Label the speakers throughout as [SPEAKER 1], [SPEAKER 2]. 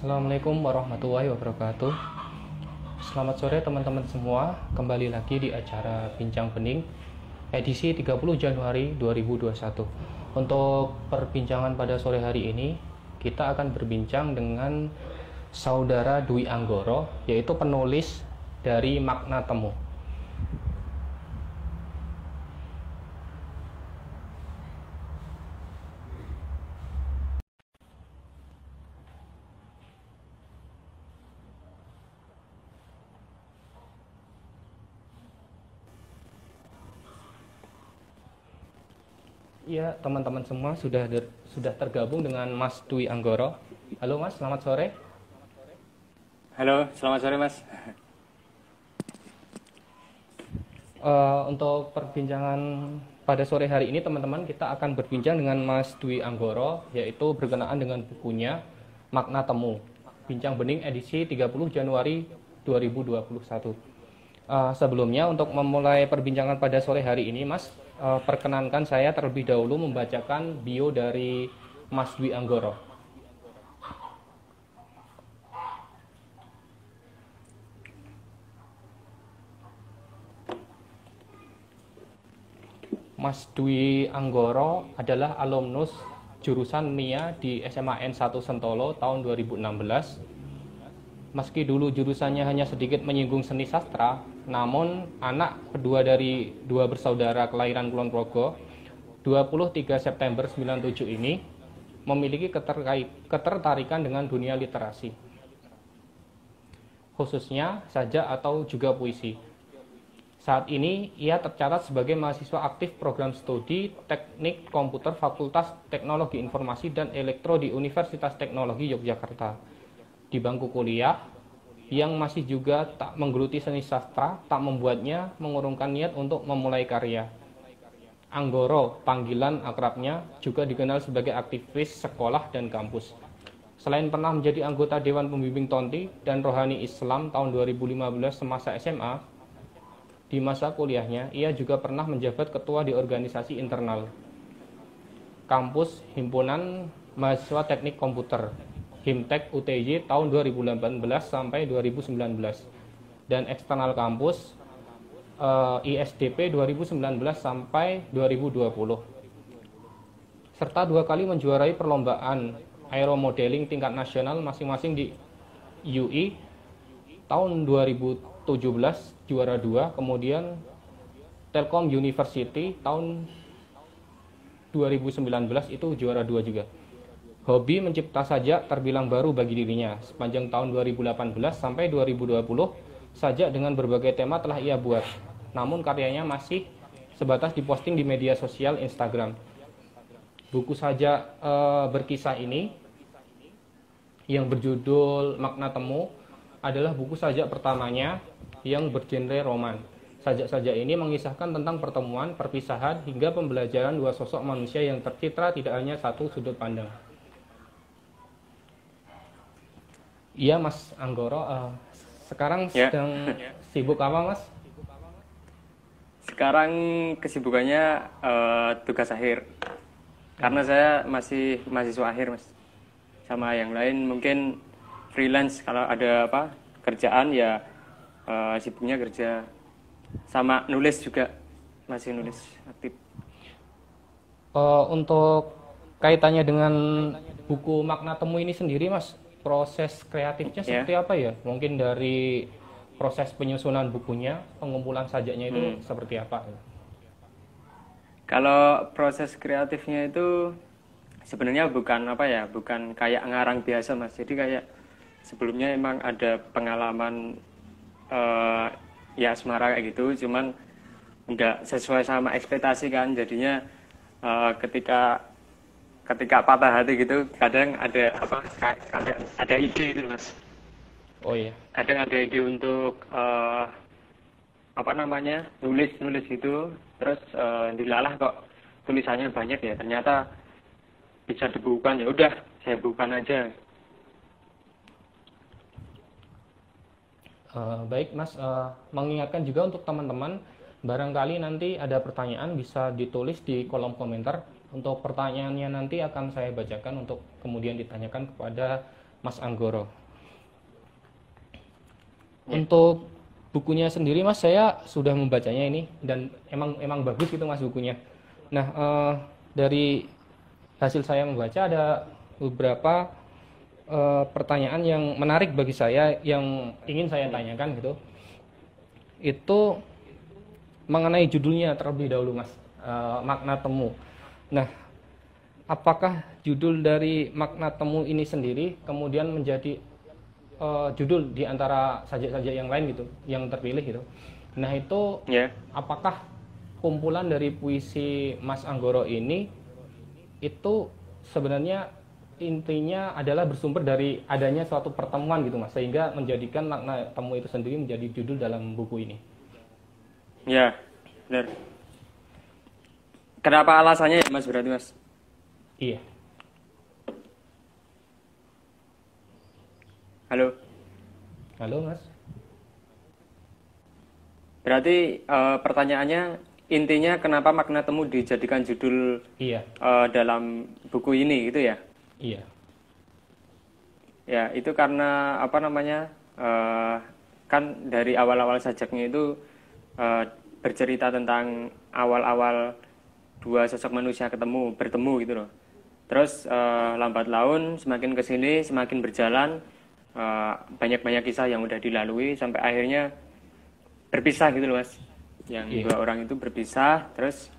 [SPEAKER 1] Assalamualaikum warahmatullahi wabarakatuh. Selamat sore teman-teman semua. Kembali lagi di acara Bincang Bening edisi 30 Januari 2021. Untuk perbincangan pada sore hari ini, kita akan berbincang dengan Saudara Dwi Anggoro, yaitu penulis dari Makna Temu. Ya, teman-teman semua sudah tergabung dengan Mas Dwi Anggoro. Halo Mas, selamat sore.
[SPEAKER 2] Halo, selamat sore Mas.
[SPEAKER 1] Untuk perbincangan pada sore hari ini teman-teman, kita akan berbincang dengan Mas Dwi Anggoro, yaitu berkenaan dengan bukunya Makna Temu, Bincang Bening edisi 30 Januari 2021. Sebelumnya untuk memulai perbincangan pada sore hari ini Mas, perkenankan saya terlebih dahulu membacakan bio dari Mas Dwi Anggoro. Mas Dwi Anggoro adalah alumnus jurusan MIA di SMA N1 Sentolo tahun 2016. Meski dulu jurusannya hanya sedikit menyinggung seni sastra, namun anak kedua dari dua bersaudara kelahiran Kulon Progo, 23 September 97 ini, memiliki ketertarikan dengan dunia literasi, khususnya sajak atau juga puisi. Saat ini, ia tercatat sebagai mahasiswa aktif program studi Teknik Komputer Fakultas Teknologi Informasi dan Elektro di Universitas Teknologi Yogyakarta. Di bangku kuliah, yang masih juga tak menggeluti seni sastra, tak membuatnya mengurungkan niat untuk memulai karya. Anggoro, panggilan akrabnya, juga dikenal sebagai aktivis sekolah dan kampus. Selain pernah menjadi anggota Dewan Pembimbing Tonti dan Rohani Islam tahun 2015 semasa SMA, di masa kuliahnya, ia juga pernah menjabat ketua di organisasi internal Kampus Himpunan Mahasiswa Teknik Komputer, Himtek UTY tahun 2018 sampai 2019, dan eksternal kampus ISDP 2019 sampai 2020. Serta 2 kali menjuarai perlombaan aeromodeling tingkat nasional masing-masing di UI tahun 2017 juara 2, kemudian Telkom University tahun 2019 itu juara 2 juga. Hobi mencipta sajak terbilang baru bagi dirinya. Sepanjang tahun 2018 sampai 2020, sajak dengan berbagai tema telah ia buat. Namun karyanya masih sebatas diposting di media sosial Instagram. Buku sajak berkisah ini yang berjudul Makna Temu adalah buku sajak pertamanya yang bergenre roman. Sajak-sajak ini mengisahkan tentang pertemuan, perpisahan, hingga pembelajaran dua sosok manusia yang tercitra tidak hanya satu sudut pandang. Iya Mas Anggoro, sekarang sedang sibuk apa Mas?
[SPEAKER 2] Sekarang kesibukannya tugas akhir. Karena saya masih mahasiswa akhir Mas. Sama yang lain mungkin freelance, kalau ada kerjaan ya sibuknya kerja. Sama nulis juga, masih nulis aktif.
[SPEAKER 1] Untuk kaitannya dengan buku Makna Temu ini sendiri Mas, proses kreatifnya seperti apa ya? Mungkin dari proses penyusunan bukunya, pengumpulan sajaknya itu seperti apa?
[SPEAKER 2] Kalau proses kreatifnya itu sebenarnya bukan bukan kayak ngarang biasa Mas. Jadi kayak sebelumnya emang ada pengalaman asmara kayak gitu, cuman nggak sesuai sama ekspektasi kan. Jadinya ketika patah hati gitu, kadang ada ada ide gitu Mas.
[SPEAKER 1] Oh iya.
[SPEAKER 2] Kadang ada ide untuk nulis gitu, terus dilalah kok tulisannya banyak ya, ternyata bisa dibukukan. Ya udah, saya bukukan aja.
[SPEAKER 1] Baik Mas, mengingatkan juga untuk teman-teman, barangkali nanti ada pertanyaan bisa ditulis di kolom komentar. Untuk pertanyaannya nanti akan saya bacakan untuk kemudian ditanyakan kepada Mas Anggoro.
[SPEAKER 2] Ya.
[SPEAKER 1] Untuk bukunya sendiri Mas, saya sudah membacanya ini dan emang bagus gitu Mas bukunya. Nah, dari hasil saya membaca ada beberapa pertanyaan yang menarik bagi saya yang ingin saya tanyakan gitu. Itu mengenai judulnya terlebih dahulu Mas, makna temu. Nah, apakah judul dari makna temu ini sendiri kemudian menjadi judul di antara sajak-sajak yang lain gitu, yang terpilih gitu. Nah itu apakah kumpulan dari puisi Mas Anggoro ini itu sebenarnya intinya adalah bersumber dari adanya suatu pertemuan gitu Mas, sehingga menjadikan makna temu itu sendiri menjadi judul dalam buku ini.
[SPEAKER 2] Ya, benar. Kenapa alasannya ya Mas berarti Mas?
[SPEAKER 1] Iya.
[SPEAKER 2] Halo.
[SPEAKER 1] Halo Mas.
[SPEAKER 2] Berarti pertanyaannya intinya kenapa makna temu dijadikan judul dalam buku ini gitu ya?
[SPEAKER 1] Iya.
[SPEAKER 2] Ya itu karena apa namanya kan dari awal-awal sajaknya itu bercerita tentang awal-awal dua sosok manusia bertemu gitu loh. Terus lambat laun semakin kesini semakin berjalan. Banyak-banyak kisah yang udah dilalui sampai akhirnya berpisah gitu loh Mas, yang dua orang itu berpisah terus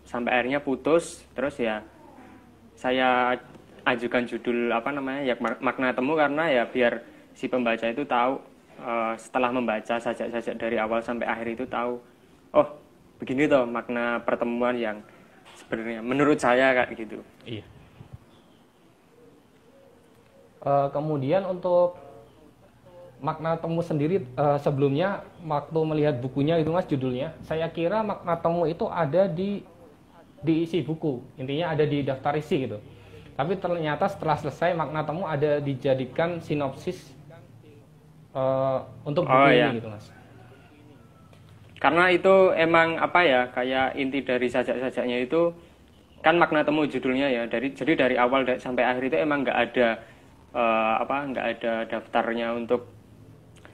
[SPEAKER 2] sampai akhirnya putus. Terus ya saya ajukan judul apa namanya ya makna temu karena ya biar si pembaca itu tahu setelah membaca sajak-sajak dari awal sampai akhir itu tahu oh begini toh makna pertemuan yang sebenarnya menurut saya kayak gitu.
[SPEAKER 1] Iya. Kemudian untuk makna temu sendiri sebelumnya waktu melihat bukunya itu Mas judulnya, saya kira makna temu itu ada di isi buku, intinya ada di daftar isi gitu. Tapi ternyata setelah selesai makna temu ada dijadikan sinopsis untuk buku ini gitu Mas.
[SPEAKER 2] Karena itu emang apa ya kayak inti dari sajak-sajaknya itu kan makna temu judulnya ya jadi dari awal sampai akhir itu emang nggak ada nggak ada daftarnya untuk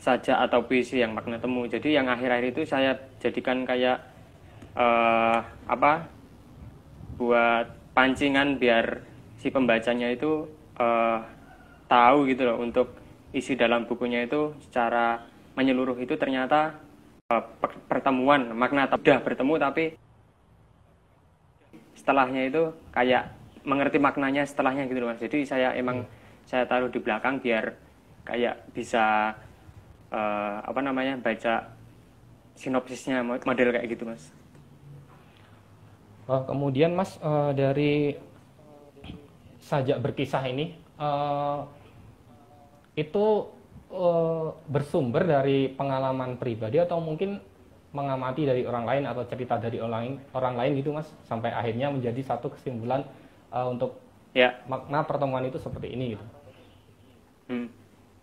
[SPEAKER 2] sajak atau puisi yang makna temu. Jadi yang akhir-akhir itu saya jadikan kayak buat pancingan biar si pembacanya itu tahu gitu loh untuk isi dalam bukunya itu secara menyeluruh itu ternyata pertemuan makna udah bertemu tapi setelahnya itu kayak mengerti maknanya setelahnya gitu loh Mas. Jadi saya emang saya taruh di belakang biar kayak bisa baca sinopsisnya model kayak gitu Mas.
[SPEAKER 1] Kemudian Mas dari sajak berkisah ini itu bersumber dari pengalaman pribadi atau mungkin mengamati dari orang lain atau cerita dari orang lain gitu Mas sampai akhirnya menjadi satu kesimpulan untuk makna pertemuan itu seperti ini gitu.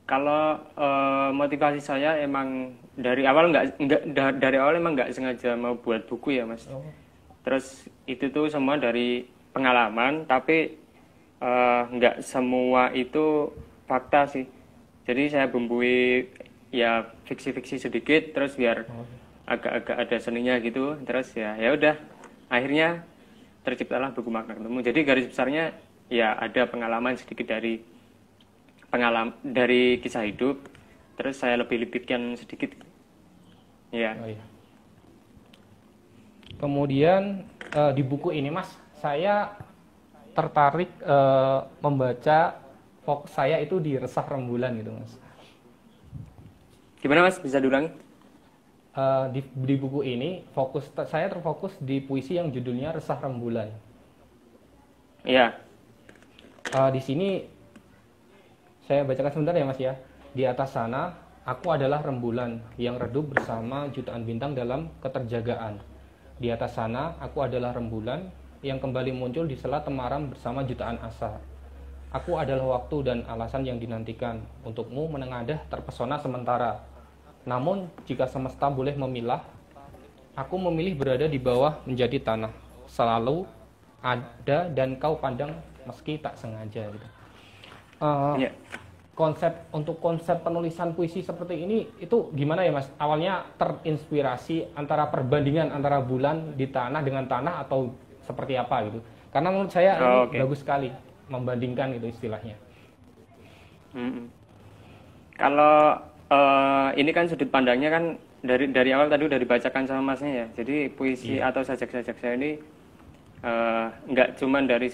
[SPEAKER 2] Kalau motivasi saya emang dari awal emang nggak sengaja mau buat buku ya Mas. Terus itu tuh semua dari pengalaman tapi nggak semua itu fakta sih. Jadi saya bumbui ya fiksi-fiksi sedikit terus biar agak-agak ada seninya gitu. Terus ya udah akhirnya terciptalah buku makna temu. Jadi garis besarnya ya ada pengalaman sedikit dari kisah hidup, terus saya lebih-lebihkan sedikit. Ya.
[SPEAKER 1] Kemudian di buku ini Mas, saya tertarik membaca fokus saya itu di Resah Rembulan gitu Mas.
[SPEAKER 2] Gimana Mas? Bisa diulangi?
[SPEAKER 1] Di buku ini saya terfokus di puisi yang judulnya Resah Rembulan.
[SPEAKER 2] Iya.
[SPEAKER 1] Di sini saya bacakan sebentar ya Mas ya. Di atas sana, aku adalah rembulan yang redup bersama jutaan bintang dalam keterjagaan. Di atas sana, aku adalah rembulan yang kembali muncul di sela temaram bersama jutaan asa. Aku adalah waktu dan alasan yang dinantikan untukmu menengadah terpesona sementara. Namun, jika semesta boleh memilah, aku memilih berada di bawah menjadi tanah. Selalu ada dan kau pandang meski tak sengaja gitu. Eh,
[SPEAKER 2] Iya.
[SPEAKER 1] konsep penulisan puisi seperti ini itu gimana ya Mas? Awalnya terinspirasi antara perbandingan antara bulan di tanah dengan tanah atau seperti apa gitu? Karena menurut saya ini
[SPEAKER 2] Oke.
[SPEAKER 1] bagus sekali membandingkan gitu istilahnya.
[SPEAKER 2] Mm-mm. Kalau ini kan sudut pandangnya kan dari awal tadi udah dibacakan sama Masnya ya. Jadi puisi atau sajak-sajak saya ini nggak cuma dari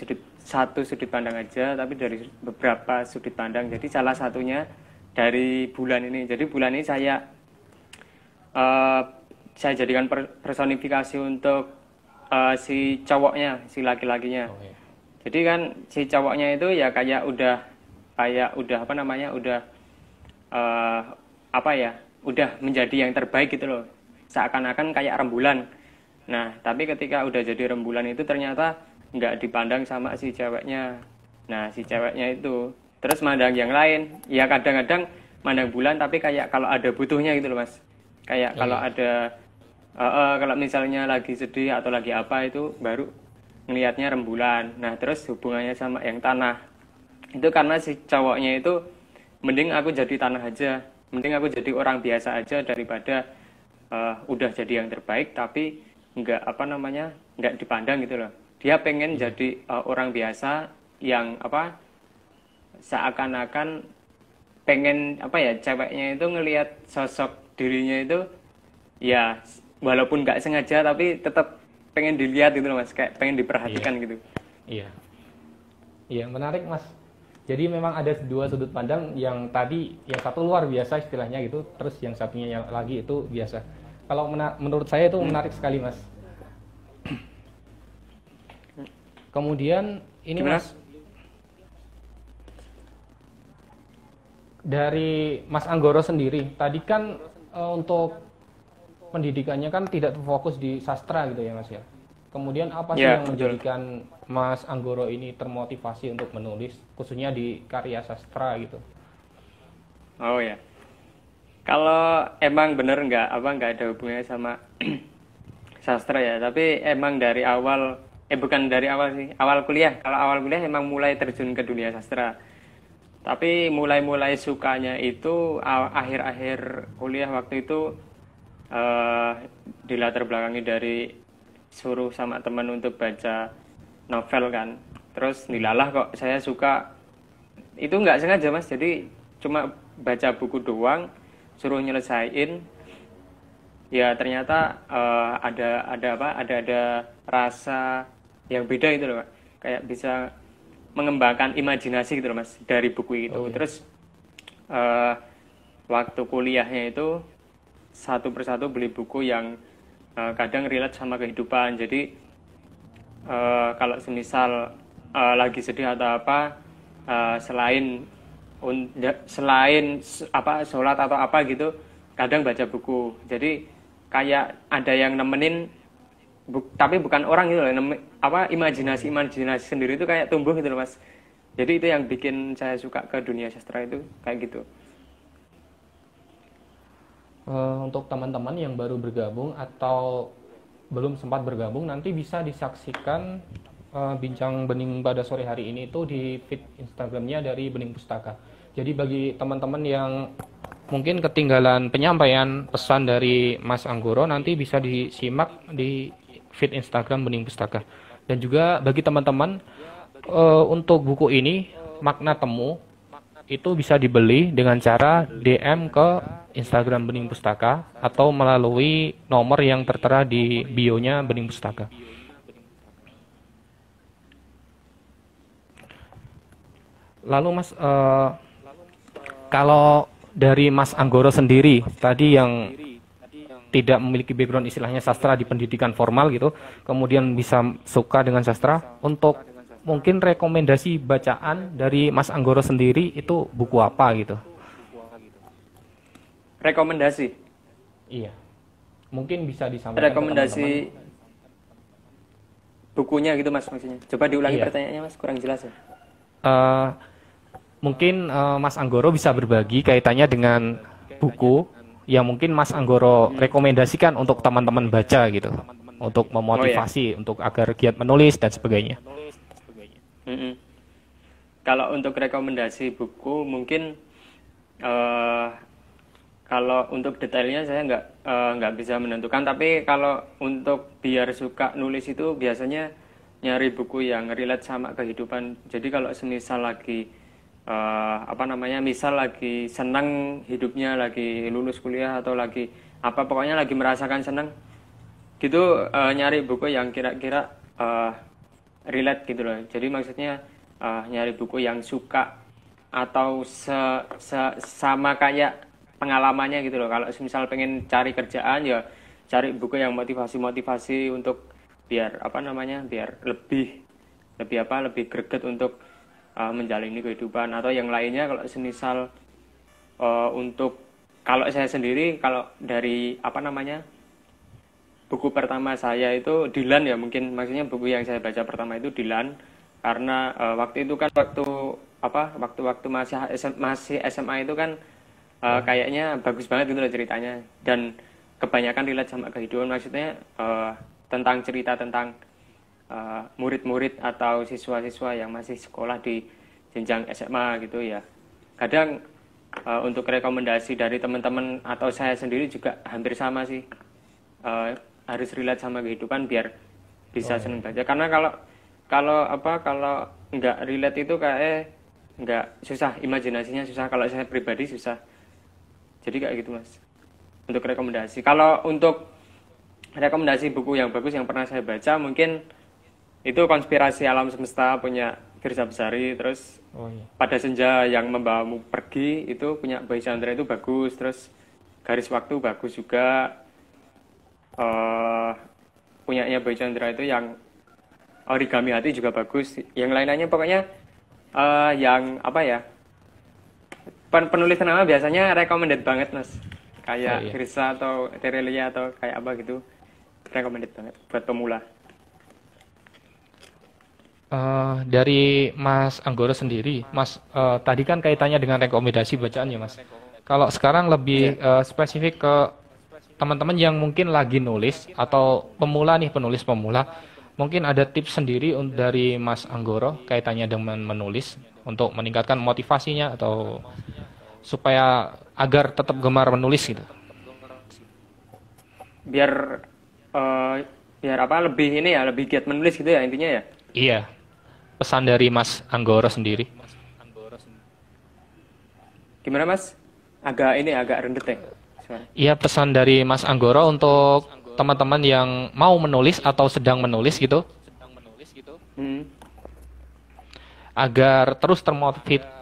[SPEAKER 2] satu sudut pandang aja, tapi dari beberapa sudut pandang. Jadi salah satunya dari bulan ini. Jadi bulan ini eh, saya jadikan personifikasi untuk si cowoknya, si laki-lakinya.
[SPEAKER 1] Oh, iya.
[SPEAKER 2] Jadi kan si cowoknya itu ya kayak udah apa namanya, udah eh, apa ya, udah menjadi yang terbaik gitu loh. Seakan-akan kayak rembulan. Nah, tapi ketika udah jadi rembulan itu ternyata nggak dipandang sama si ceweknya. Nah, si ceweknya itu terus mandang yang lain. Ya kadang-kadang mandang bulan tapi kayak kalau ada butuhnya gitu loh, Mas. Kayak kalau ada kalau misalnya lagi sedih atau lagi apa itu baru ngelihatnya rembulan. Nah, terus hubungannya sama yang tanah. Itu karena si cowoknya itu mending aku jadi tanah aja. Mending aku jadi orang biasa aja daripada udah jadi yang terbaik tapi nggak apa namanya, nggak dipandang gitu loh. Dia pengen jadi orang biasa yang apa, seakan-akan pengen apa ya, ceweknya itu ngelihat sosok dirinya itu ya walaupun nggak sengaja tapi tetap pengen dilihat gitu loh Mas, kayak pengen diperhatikan gitu.
[SPEAKER 1] Iya. Iya, menarik Mas. Jadi memang ada dua sudut pandang, yang tadi yang satu luar biasa istilahnya gitu, terus yang satunya yang lagi itu biasa. Kalau menurut saya itu menarik sekali Mas. Kemudian ini
[SPEAKER 2] Gimana?
[SPEAKER 1] Mas, dari Mas Anggoro sendiri, tadi kan untuk pendidikannya kan tidak terfokus di sastra gitu ya Mas ya. Kemudian apa sih
[SPEAKER 2] Ya,
[SPEAKER 1] yang
[SPEAKER 2] betul.
[SPEAKER 1] menjadikan Mas Anggoro ini termotivasi untuk menulis, khususnya di karya sastra gitu?
[SPEAKER 2] Oh ya. Kalau emang bener nggak ada hubungannya sama sastra ya, tapi emang dari awal bukan dari awal sih, awal kuliah. Kalau awal kuliah emang mulai terjun ke dunia sastra. Tapi mulai sukanya itu akhir-akhir kuliah waktu itu eh dilatar belakangi dari suruh sama teman untuk baca novel kan. Terus nilalah kok saya suka. Itu nggak sengaja Mas, jadi cuma baca buku doang, suruh nyelesain. Ya ternyata ada rasa yang beda gitu loh Pak. Kayak bisa mengembangkan imajinasi gitu loh Mas dari buku itu.
[SPEAKER 1] Oke.
[SPEAKER 2] Terus waktu kuliahnya itu satu persatu beli buku yang kadang relate sama kehidupan. Jadi kalau semisal lagi sedih atau apa, selain apa sholat atau apa gitu, kadang baca buku. Jadi kayak ada yang nemenin, tapi bukan orang gitu loh, imajinasi sendiri itu kayak tumbuh gitu loh Mas. Jadi itu yang bikin saya suka ke dunia sastra itu kayak gitu.
[SPEAKER 1] Untuk teman-teman yang baru bergabung atau belum sempat bergabung, nanti bisa disaksikan bincang Bening pada sore hari ini itu di feed Instagramnya dari Bening Pustaka. Jadi bagi teman-teman yang mungkin ketinggalan penyampaian pesan dari Mas Anggoro, nanti bisa disimak di feed Instagram Bening Pustaka. Dan juga bagi teman-teman, untuk buku ini Makna Temu itu bisa dibeli dengan cara DM ke Instagram Bening Pustaka atau melalui nomor yang tertera di bio-nya Bening Pustaka. Lalu Mas, kalau dari Mas Anggoro sendiri tadi yang tidak memiliki background istilahnya sastra di pendidikan formal gitu, kemudian bisa suka dengan sastra, untuk mungkin rekomendasi bacaan dari Mas Anggoro sendiri itu buku apa gitu?
[SPEAKER 2] Rekomendasi.
[SPEAKER 1] Iya. Mungkin bisa disampaikan ke
[SPEAKER 2] Rekomendasi
[SPEAKER 1] teman-teman.
[SPEAKER 2] bukunya gitu Mas maksudnya. Coba diulangi
[SPEAKER 1] Iya.
[SPEAKER 2] pertanyaannya Mas, kurang jelas ya.
[SPEAKER 1] Mungkin Mas Anggoro bisa berbagi kaitannya dengan buku yang mungkin Mas Anggoro rekomendasikan untuk teman-teman baca gitu, untuk memotivasi, untuk agar giat menulis dan sebagainya.
[SPEAKER 2] Mm-mm. kalau untuk rekomendasi buku mungkin eh, kalau untuk detailnya saya nggak bisa menentukan, tapi kalau untuk biar suka nulis itu biasanya nyari buku yang relate sama kehidupan. Jadi kalau semisal lagi misal lagi senang hidupnya, lagi lulus kuliah atau lagi apa pokoknya lagi merasakan senang gitu, nyari buku yang kira-kira relate gitu loh. Jadi maksudnya nyari buku yang suka atau sama kayak pengalamannya gitu loh. Kalau misal pengen cari kerjaan ya cari buku yang motivasi-motivasi untuk biar biar lebih greget untuk menjalani kehidupan. Atau yang lainnya kalau semisal untuk kalau saya sendiri, kalau dari buku pertama saya itu Dilan ya, mungkin maksudnya buku yang saya baca pertama itu Dilan, karena waktu itu kan waktu masih SMA itu kan kayaknya bagus banget gitu loh ceritanya, dan kebanyakan relate sama kehidupan. Maksudnya tentang cerita tentang murid-murid atau siswa-siswa yang masih sekolah di jenjang SMA gitu ya. Kadang untuk rekomendasi dari teman-teman atau saya sendiri juga hampir sama sih, harus relate sama kehidupan biar bisa seneng baca. Karena kalau nggak relate itu kayak nggak, susah, imajinasinya susah. Kalau saya pribadi susah. Jadi kayak gitu mas. Untuk rekomendasi. Kalau untuk rekomendasi buku yang bagus yang pernah saya baca, mungkin itu Konspirasi Alam Semesta punya Firsa Besari. Terus Pada Senja Yang Membawamu Pergi itu punya Boy Chandra, itu bagus. Terus Garis Waktu bagus juga. Punyanya Boy Chandra itu yang Origami Hati juga bagus. Yang lain-lainnya pokoknya yang penulis nama biasanya recommended banget mas, kayak Firsa atau Terelia atau kayak apa gitu, recommended banget buat pemula.
[SPEAKER 1] Dari Mas Anggoro sendiri, Mas, tadi kan kaitannya dengan rekomendasi bacaan ya Mas. Kalau sekarang lebih spesifik ke teman-teman yang mungkin lagi nulis atau pemula nih, penulis pemula, mungkin ada tips sendiri dari Mas Anggoro kaitannya dengan menulis untuk meningkatkan motivasinya atau supaya agar tetap gemar menulis gitu.
[SPEAKER 2] Biar lebih giat menulis gitu ya intinya ya.
[SPEAKER 1] Iya. Pesan dari Mas Anggoro sendiri.
[SPEAKER 2] Gimana mas? Agak rendet ya.
[SPEAKER 1] Iya, pesan dari Mas Anggoro untuk teman-teman yang mau menulis atau sedang menulis gitu. Agar terus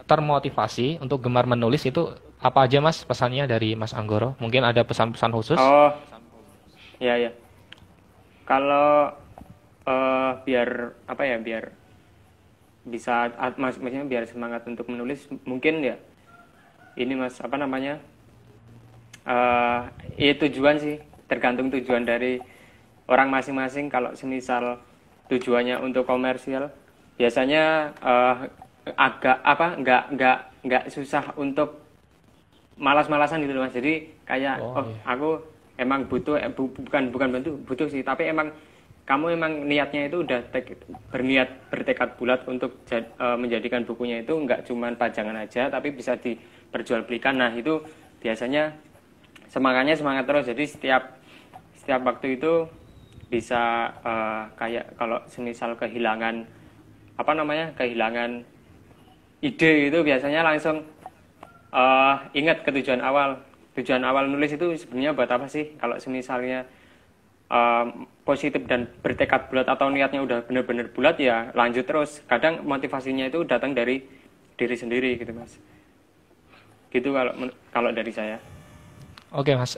[SPEAKER 1] termotivasi untuk gemar menulis itu apa aja mas pesannya dari Mas Anggoro? Mungkin ada pesan-pesan khusus?
[SPEAKER 2] Oh, ya. Kalau biar bisa maksudnya biar semangat untuk menulis, mungkin ya ini mas tujuan sih, tergantung tujuan dari orang masing-masing. Kalau semisal tujuannya untuk komersial, biasanya nggak susah untuk malas-malasan gitu mas. Jadi kayak aku emang butuh butuh sih, tapi emang kamu emang niatnya itu udah bertekad bulat untuk menjadikan bukunya itu nggak cuman pajangan aja, tapi bisa diperjualbelikan. Nah itu biasanya semangat terus. Jadi setiap waktu itu bisa kayak kalau semisal kehilangan ide itu biasanya langsung ingat ke tujuan awal nulis itu sebenarnya buat apa sih. Kalau semisalnya positif dan bertekad bulat atau niatnya udah benar-benar bulat ya lanjut terus. Kadang motivasinya itu datang dari diri sendiri gitu mas. Gitu kalau dari saya.
[SPEAKER 1] Oke mas,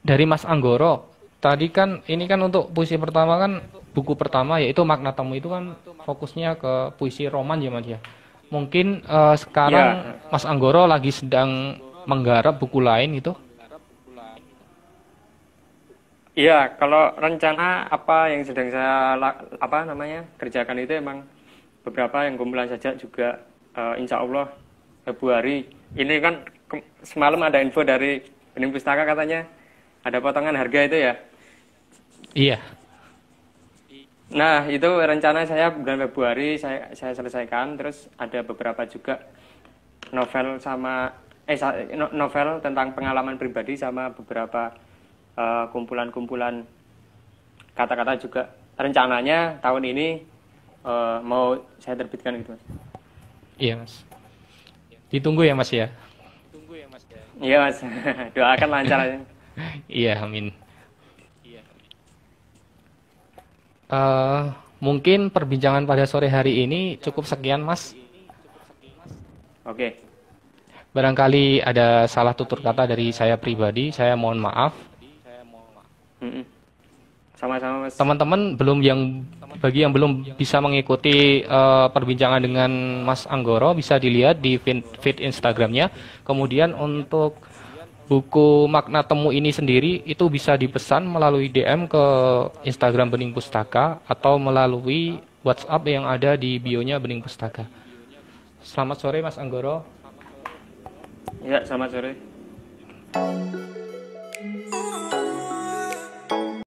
[SPEAKER 1] dari Mas Anggoro tadi kan ini kan untuk puisi pertama kan, buku pertama yaitu Makna Temu itu kan fokusnya ke puisi roman ya mas ya. Mungkin sekarang Mas Anggoro lagi sedang menggarap buku lain gitu.
[SPEAKER 2] Iya, kalau rencana apa yang sedang saya kerjakan itu emang beberapa yang kumpulan saja juga, insya Allah Februari ini kan. Semalam ada info dari Bening Pustaka katanya ada potongan harga itu ya.
[SPEAKER 1] Iya.
[SPEAKER 2] Nah, itu rencana saya bulan Februari saya selesaikan. Terus ada beberapa juga novel sama novel tentang pengalaman pribadi sama beberapa kumpulan-kumpulan kata-kata juga. Rencananya tahun ini mau saya terbitkan gitu, Mas.
[SPEAKER 1] Iya, Mas. Ditunggu ya, Mas ya.
[SPEAKER 2] Iya, Mas. Doakan lancar aja.
[SPEAKER 1] Iya, amin. Eh, Mungkin perbincangan pada sore hari ini cukup sekian, Mas.
[SPEAKER 2] Oke.
[SPEAKER 1] Barangkali ada salah tutur kata dari saya pribadi, saya mohon maaf.
[SPEAKER 2] Mm-mm. Sama-sama, Mas.
[SPEAKER 1] Teman-teman bagi yang belum bisa mengikuti perbincangan dengan Mas Anggoro bisa dilihat di feed Instagramnya. Kemudian untuk buku Makna Temu ini sendiri itu bisa dipesan melalui DM ke Instagram Bening Pustaka atau melalui WhatsApp yang ada di bio-nya Bening Pustaka. Selamat sore Mas Anggoro.
[SPEAKER 2] Ya, selamat sore.